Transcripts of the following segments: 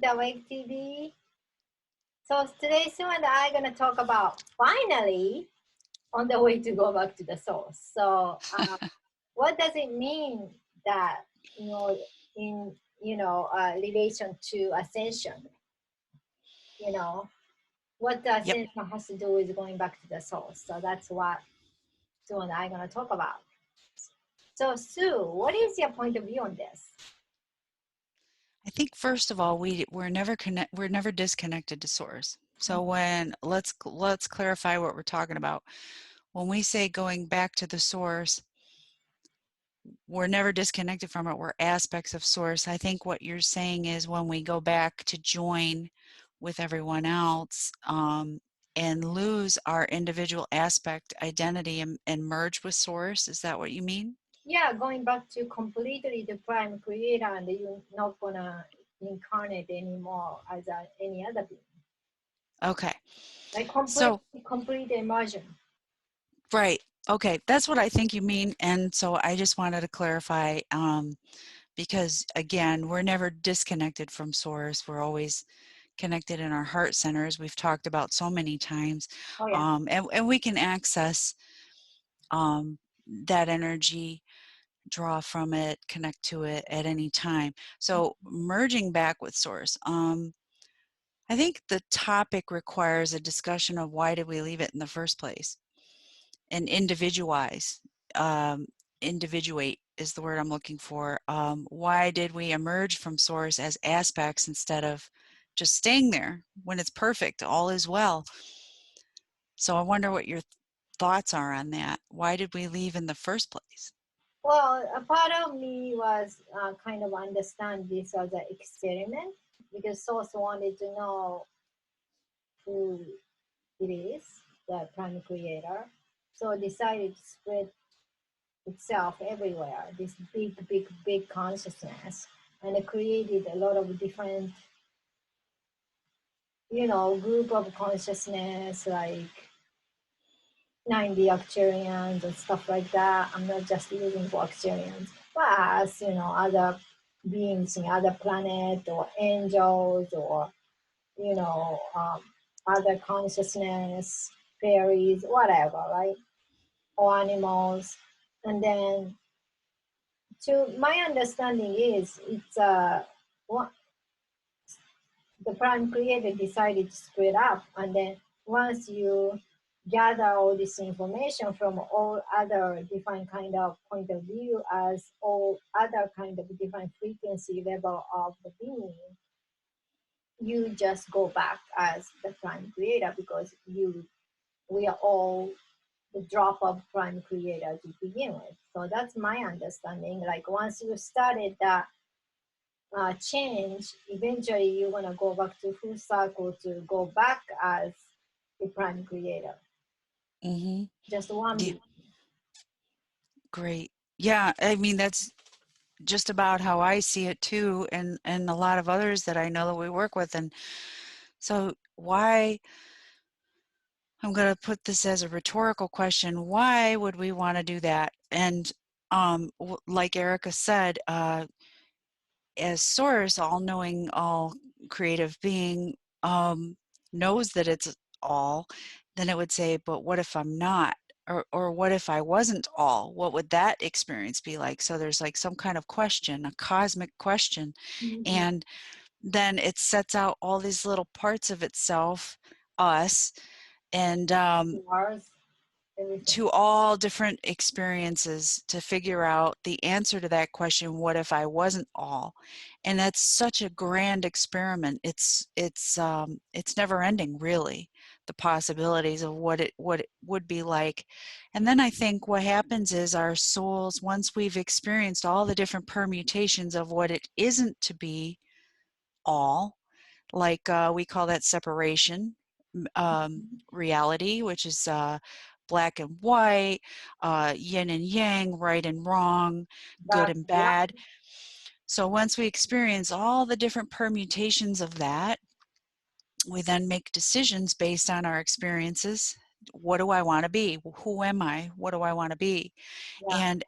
to Awake TV. So today Sue and I are going to talk about finally on the way to go back to the source. So what does it mean that, in, relation to ascension, what the Yep. ascension has to do with going back to the source. So that's what Sue and I are going to talk about. So Sue, what is your point of view on this? I think first of all, we're never disconnected to source. So let's clarify what we're talking about. When we say going back to the source, we're never disconnected from it. We're aspects of source. I think what you're saying is when we go back to join with everyone else and lose our individual aspect identity and merge with source. Is that what you mean? Yeah, going back to completely the prime creator, and you're not gonna incarnate anymore as any other being. Okay. Like So, complete immersion. right. Okay. That's what I think you mean. And so I just wanted to clarify because, again, we're never disconnected from source. We're always connected in our heart centers. We've talked about so many times. Oh yeah. And we can access that energy, draw from it, connect to it at any time. So merging back with source. I think the topic requires a discussion of why did we leave it in the first place, and individuate is the word I'm looking for. Why did we emerge from source as aspects instead of just staying there when it's perfect, all is well? So I wonder what your thoughts are on that. Why did we leave in the first place? Well, a part of me was kind of understand this as an experiment because Source wanted to know who it is, the prime creator. So decided to spread itself everywhere, this big consciousness, and it created a lot of different, group of consciousness like 90 octarians and stuff like that. I'm not just using for octarians, but as other beings in other planet or angels or other consciousness, fairies, whatever, right? Or animals. And then, to my understanding is it's what the prime creator decided to split up, and then once you gather all this information from all other different kind of point of view as all other kind of different frequency level of the being, you just go back as the prime creator because we are all the drop of prime creator to begin with. So that's my understanding. Like once you started that change, eventually you're gonna go back to full circle to go back as the prime creator. Mm-hmm. Just one Yeah, beat. great. Yeah, I mean, that's just about how I see it too, and a lot of others that I know that we work with. And so why, I'm going to put this as a rhetorical question, why would we want to do that? And like Erica said, as source, all-knowing, all creative being, knows that it's all, then it would say, but what if I'm not? Or what if I wasn't all? What would that experience be like? So there's like some kind of question, a cosmic question. Mm-hmm. And then it sets out all these little parts of itself, us, and Mars, everything. to all different experiences to figure out the answer to that question, what if I wasn't all? And that's such a grand experiment. It's never ending, really, the possibilities of what it would be like. And then I think what happens is our souls, once we've experienced all the different permutations of what it isn't to be all, like we call that separation reality, which is black and white, yin and yang, right and wrong, good Dark and and light. bad. So once we experience all the different permutations of that, we then make decisions based on our experiences. What do I want to be? Who am I? What do I want to be? Yeah. And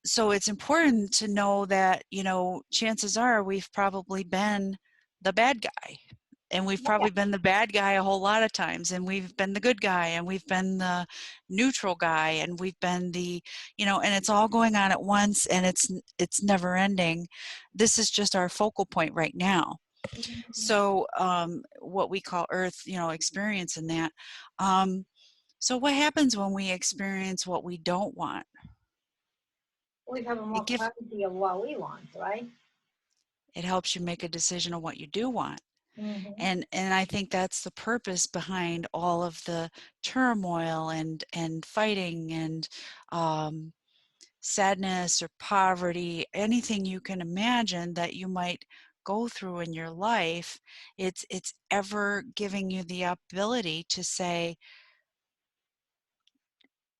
so it's important to know that, chances are we've probably been the bad guy. And we've Yeah. probably been the bad guy a whole lot of times, and we've been the good guy, and we've been the neutral guy, and we've been the, and it's all going on at once, and it's never ending. This is just our focal point right now. Mhm. So what we call Earth, experience in that. So what happens when we experience what we don't want? We have more It gives clarity of what we want, right? it helps you make a decision on what you do want. Mm-hmm. And I think that's the purpose behind all of the turmoil and fighting and um, sadness or poverty, anything you can imagine that you might go through in your life. It's ever giving you the ability to say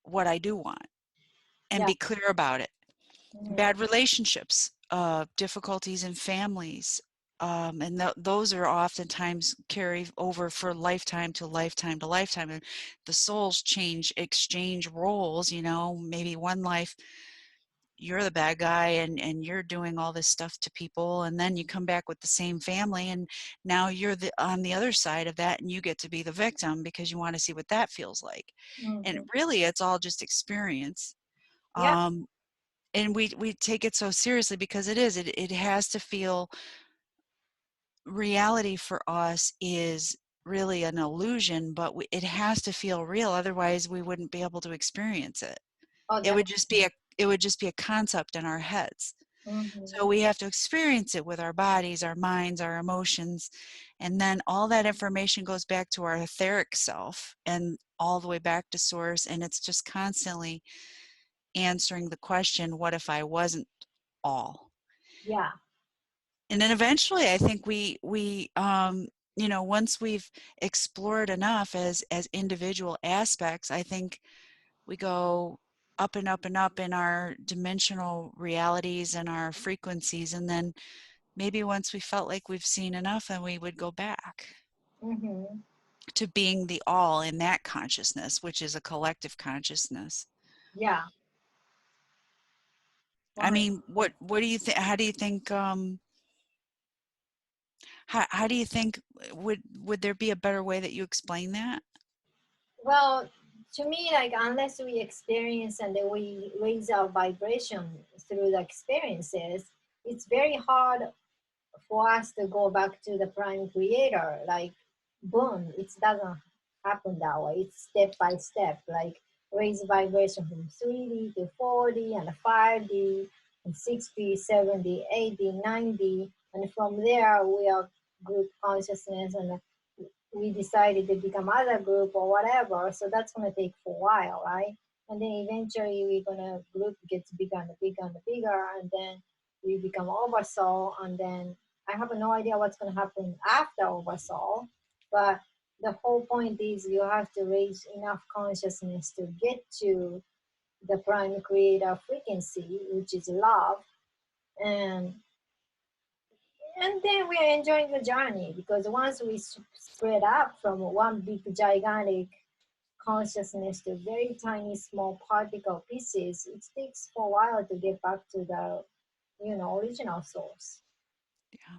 what I do want and Yeah. be clear about it. Mm-hmm. Bad relationships, difficulties in families, and those are oftentimes carry over for lifetime to lifetime to lifetime. And the souls exchange roles. Maybe one life you're the bad guy and you're doing all this stuff to people, and then you come back with the same family, and now you're on the other side of that, and you get to be the victim because you want to see what that feels like. And Mm-hmm. really, it's all just experience. Yeah. Um, and we take it so seriously because it has to feel, reality for us is really an illusion, but it has to feel real, otherwise we wouldn't be able to experience it. Oh, it that. would just be a it would just be a concept in our heads. Mm-hmm. So we have to experience it with our bodies, our minds, our emotions, and then all that information goes back to our etheric self and all the way back to source, and it's just constantly answering the question, what if I wasn't all? Yeah. And then eventually I think once we've explored enough as individual aspects, I think we go up and up and up in our dimensional realities and our frequencies, and then maybe once we felt like we've seen enough, then we would go back Mm-hmm. to being the all in that consciousness, which is a collective consciousness. Yeah. I 100. mean, what do you think? How do you think how do you think, would there be a better way that you explain that? Well, to me, like unless we experience and then we raise our vibration through the experiences, it's very hard for us to go back to the prime creator. Like, boom, it doesn't happen that way. It's step by step. Like raise vibration from 3D to 4D and 5D and 6D, 7D, 8D, 9D, and from there we are group consciousness and we decided to become other group or whatever. So that's gonna take for a while, right? And then eventually we're gonna group gets bigger and bigger and bigger, and then we become oversoul, and then I have no idea what's gonna happen after oversoul. But the whole point is you have to raise enough consciousness to get to the prime creator frequency, which is love, and then we are enjoying the journey because once we spread up from one big gigantic consciousness to very tiny small particle pieces, it takes for a while to get back to the original source. Yeah.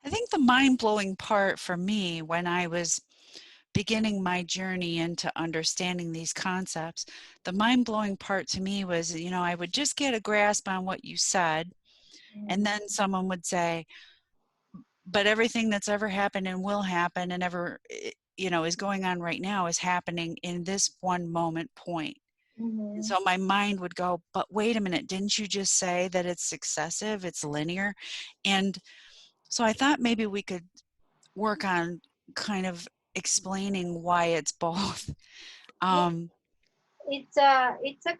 I think the mind-blowing part for me when I was beginning my journey into understanding these concepts, the mind-blowing part to me was, I would just get a grasp on what you said, and Mhm. then someone would say, but everything that's ever happened and will happen and ever, is going on right now is happening in this one moment point. And Mhm. so my mind would go, but wait a minute, didn't you just say that it's successive, it's linear? And so I thought maybe we could work on kind of explaining why it's both. Yeah, Um, it's a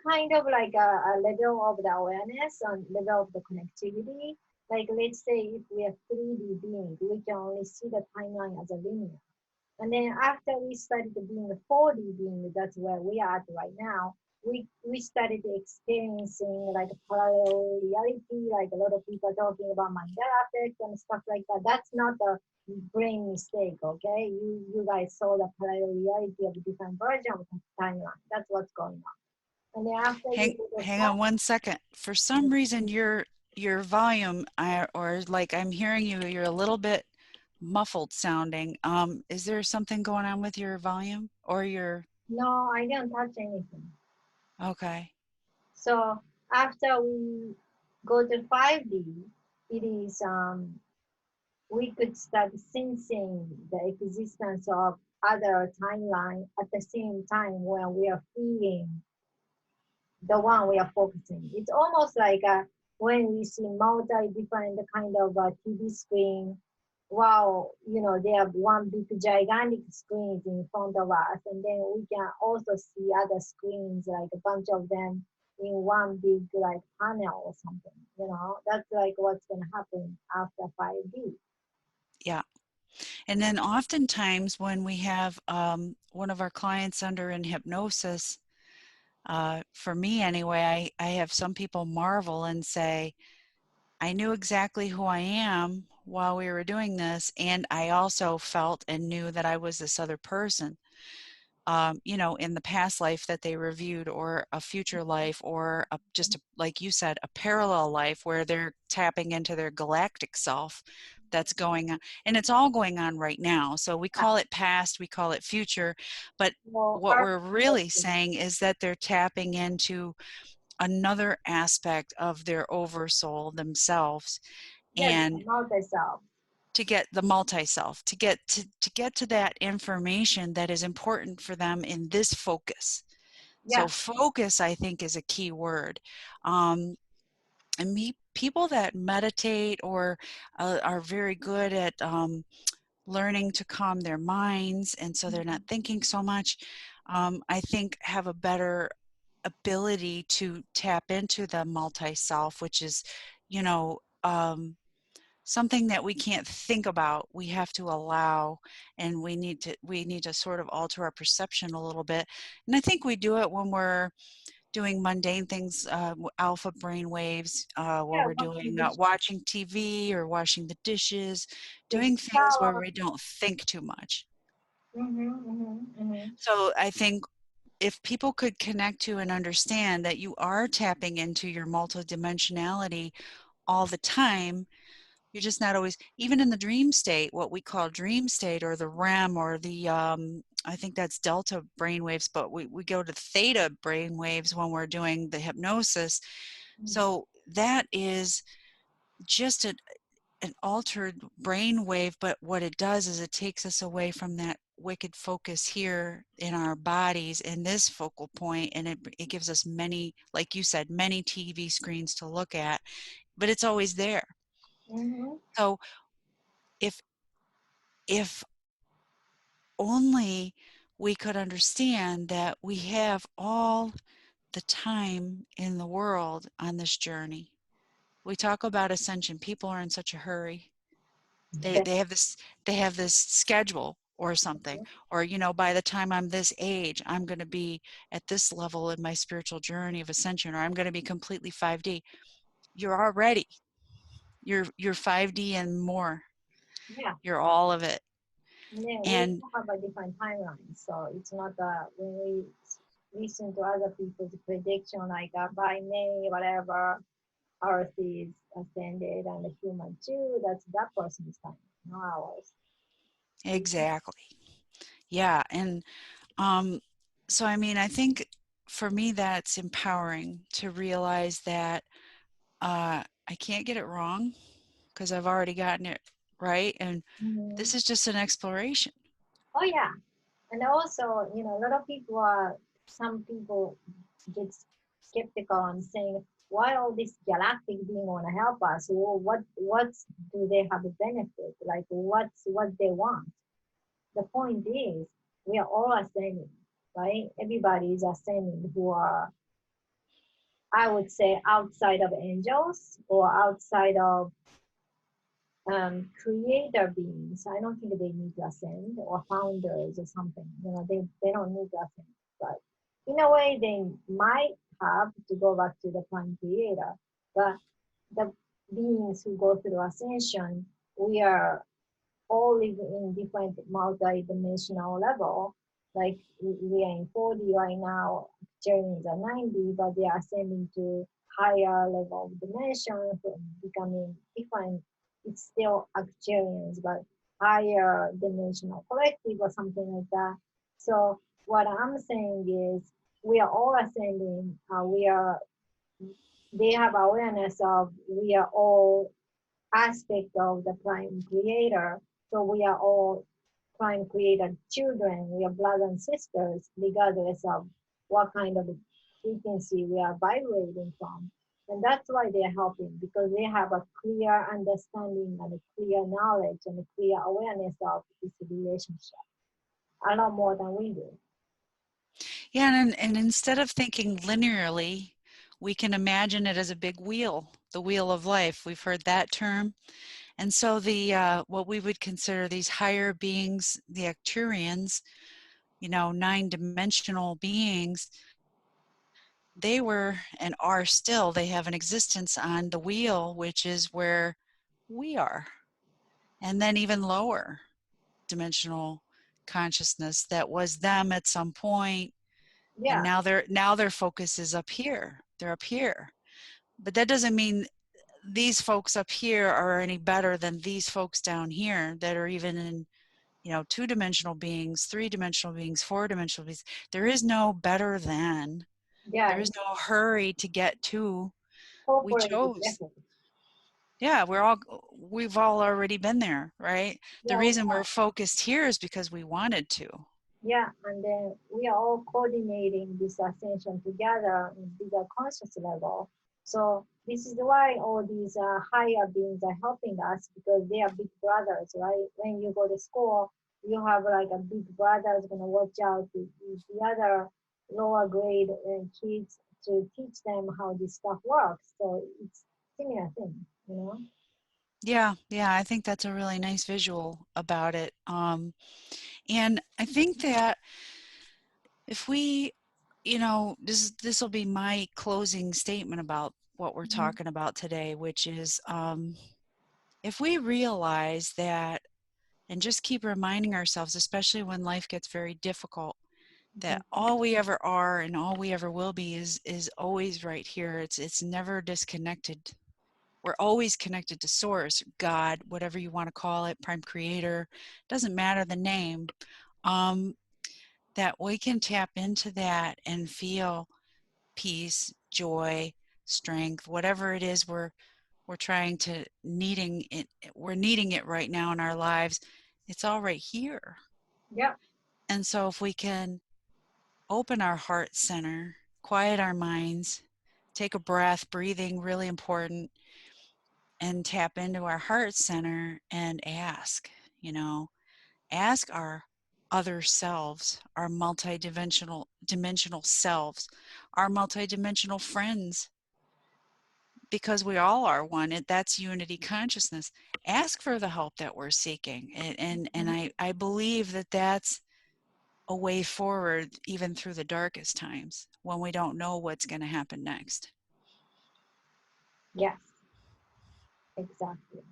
kind of like a level of the awareness and level of the connectivity. Like let's say if we are 3D being, we can only see the timeline as a linear. And then after we started being a 4D being, that's where we are at right now. We started experiencing like parallel reality, like a lot of people talking about Mandela effect and stuff like that. That's not a brain mistake, okay? You guys saw the parallel reality of different version of the timeline. That's what's going on. And then after you go to hang five, on one second. For some reason, your volume, or like I'm hearing you, you're a little bit muffled sounding. Is there something going on with your volume or your, No, I didn't touch anything. okay. So after we go to 5D, it is we could start sensing the existence of other timeline at the same time when we are feeling the one we are focusing. It's almost like when we see multi different kind of TV screen. Wow, you know, they have one big gigantic screens in front of us, and then we can also see other screens, like a bunch of them in one big like panel or something. You know, that's like what's gonna happen after 5D. Yeah. And then oftentimes when we have one of our clients under in hypnosis, for me anyway, I have some people marvel and say, I knew exactly who I am while we were doing this, and I also felt and knew that I was this other person. You know, in the past life that they reviewed, or a future life, or just a, like you said, a parallel life where they're tapping into their galactic self that's going on. And it's all going on right now. So we Yeah. call it past, we call it future. But Well, what our we're really saying is that they're tapping into another aspect of their oversoul themselves, yes, and multi self. to get the multi-self, to get to that information that is important for them in this focus. So Yeah. focus, I think, is a key word. And people that meditate or are very good at learning to calm their minds, and so they're not thinking so much, I think have a better ability to tap into the multi-self, which is, you know, something that we can't think about. We have to allow, and we need to sort of alter our perception a little bit. And I think we do it when we're doing mundane things, alpha brain waves, where Yeah, we're watching doing the watching TV or washing the dishes, take doing things where shower. we don't think too much. Mm-hmm. So I think if people could connect to and understand that you are tapping into your multidimensionality all the time, you're just not always, even in the dream state, what we call dream state, or the REM, or the, I think that's delta brainwaves, but we go to theta brainwaves when we're doing the hypnosis. So that is just an altered brain wave, but what it does is it takes us away from that wicked focus here in our bodies in this focal point, and it gives us many, like you said, many TV screens to look at, but it's always there. Mm-hmm. So if if only we could understand that we have all the time in the world on this journey. We talk about ascension. People are in such a hurry. They have this, they have this schedule or something, or, you know, by the time I'm this age, I'm going to be at this level in my spiritual journey of ascension, or I'm going to be completely 5D. You're already, you're 5D and more. Yeah. You're all of it. Yeah, we And all have a different timeline, so it's not when we listen to other people's prediction, like by May, whatever, Earth is ascended and the human too. That's that person's time, not ours. exactly. Yeah. And Um, so, I mean, I think for me, that's empowering to realize that I can't get it wrong because I've already gotten it right. And Mm-hmm. this is just an exploration. Oh yeah, and also, you know, a lot of people are. Some people get skeptical and saying, "Why all this galactic being want to help us? Well, what do they have a benefit? Like, what's what they want?" The point is, we are all ascending, right? Everybody is ascending who are, I would say, outside of angels or outside of creator beings. I don't think they need to ascend, or founders or something. You know, they don't need to ascend. But in a way, they might have to go back to the prime creator. But the beings who go through ascension, we are all live in different multi-dimensional level. Like we are in 4D right now, journeys are 90, but they are ascending to higher level of dimension, becoming different. It's still Arcturians, but higher dimensional collective or something like that. So what I'm saying is we are all ascending. We are. They have awareness of we are all aspect of the prime creator. So we are all prime creator children. We are brothers and sisters, regardless of what kind of frequency we are vibrating from. And that's why they are helping because they have a clear understanding and a clear knowledge and a clear awareness of this relationship a lot more than we do. Yeah, and instead of thinking linearly, we can imagine it as a big wheel, the wheel of life. We've heard that term. And so the what we would consider these higher beings, the Acturians, 9-dimensional beings, they were and are still, they have an existence on the wheel, which is where we are. And then even lower dimensional consciousness that was them at some point, and Yeah, now their focus is up here. They're up here. But that doesn't mean these folks up here are any better than these folks down here that are even in, 2-dimensional beings, 3-dimensional beings, 4-dimensional beings. There is no better than. There is yes. no hurry to get to. We Corporate is chose. different. Yeah, we've all already been there, right? The Yeah, we reason we're are. focused here is because we wanted to. Yeah, and then we are all coordinating this ascension together in bigger conscious level. So this is why all these higher beings are helping us because they are big brothers, right? When you go to school, you have like a big brother is gonna watch out the other lower grade kids to teach them how this stuff works. So it's similar thing, you know? Yeah, I think that's a really nice visual about it. And I think that if we, this will be my closing statement about what we're Mhm. talking about today, which is if we realize that and just keep reminding ourselves, especially when life gets very difficult, that Mhm. all we ever are and all we ever will be is always right here. It's never disconnected. We're always connected to source, God, whatever you want to call it, prime creator, doesn't matter the name. Um, that we can tap into that and feel peace, joy, strength, whatever it is we're trying to needing it, we're needing it right now in our lives. It's all right here. Yeah, And so if we can open our heart center, quiet our minds, take a breath, breathing really important, and tap into our heart center and ask our other selves, our multidimensional selves, our multidimensional friends, because we all are one. That's unity consciousness. Ask for the help that we're seeking, and mhm. I believe that that's a way forward, even through the darkest times when we don't know what's going to happen next. Yes, exactly.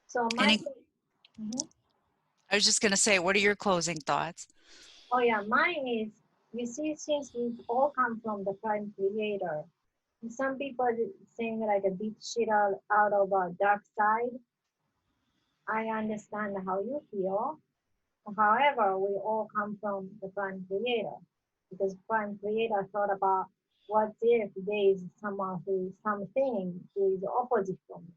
So my Any, thing. Mhm. I was just going to say, what are your closing thoughts? Oh yeah, mine is you see since we all come from the prime creator. Some people saying like a beat shit out of a dark side. I understand how you feel. However, we all come from the prime creator because prime creator thought about what if there is someone who is something who is opposite from me.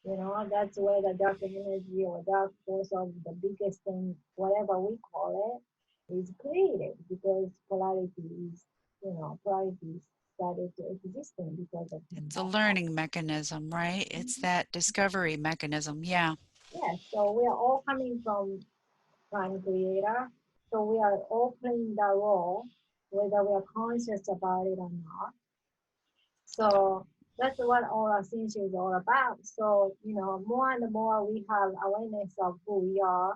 You know, that's where the dark energy or dark force of the biggest thing, whatever we call it, is created because polarity is, polarity started to existing because of It's a that. learning mechanism, right? It's that discovery mechanism. Yeah. Yes, so we are all coming from prime creator. So we are all playing that role, whether we are conscious about it or not. So that's what our Ascension is all about. So, more and more we have awareness of who we are.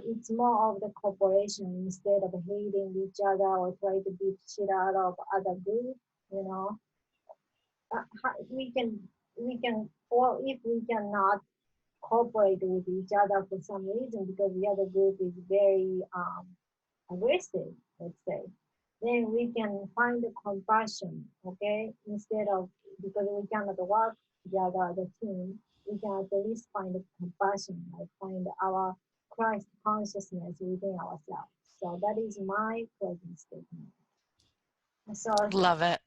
It's more of the cooperation instead of hating each other or try to beat shit out of other group, you know. We can, or if we cannot cooperate with each other for some reason because the other group is very aggressive, let's say, then we can find the compassion, okay, instead of because we cannot work together as a team. we can at least find the compassion, like find our Christ consciousness within ourselves. So that is my closing statement. So Love it.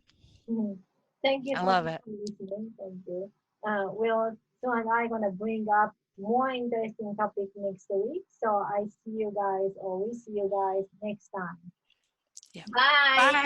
thank you I so love much it. for listening. Thank you. Will Sue and I gonna bring up more interesting topic next week. So I see you guys, or we see you guys next time. Yeah. Bye. Bye.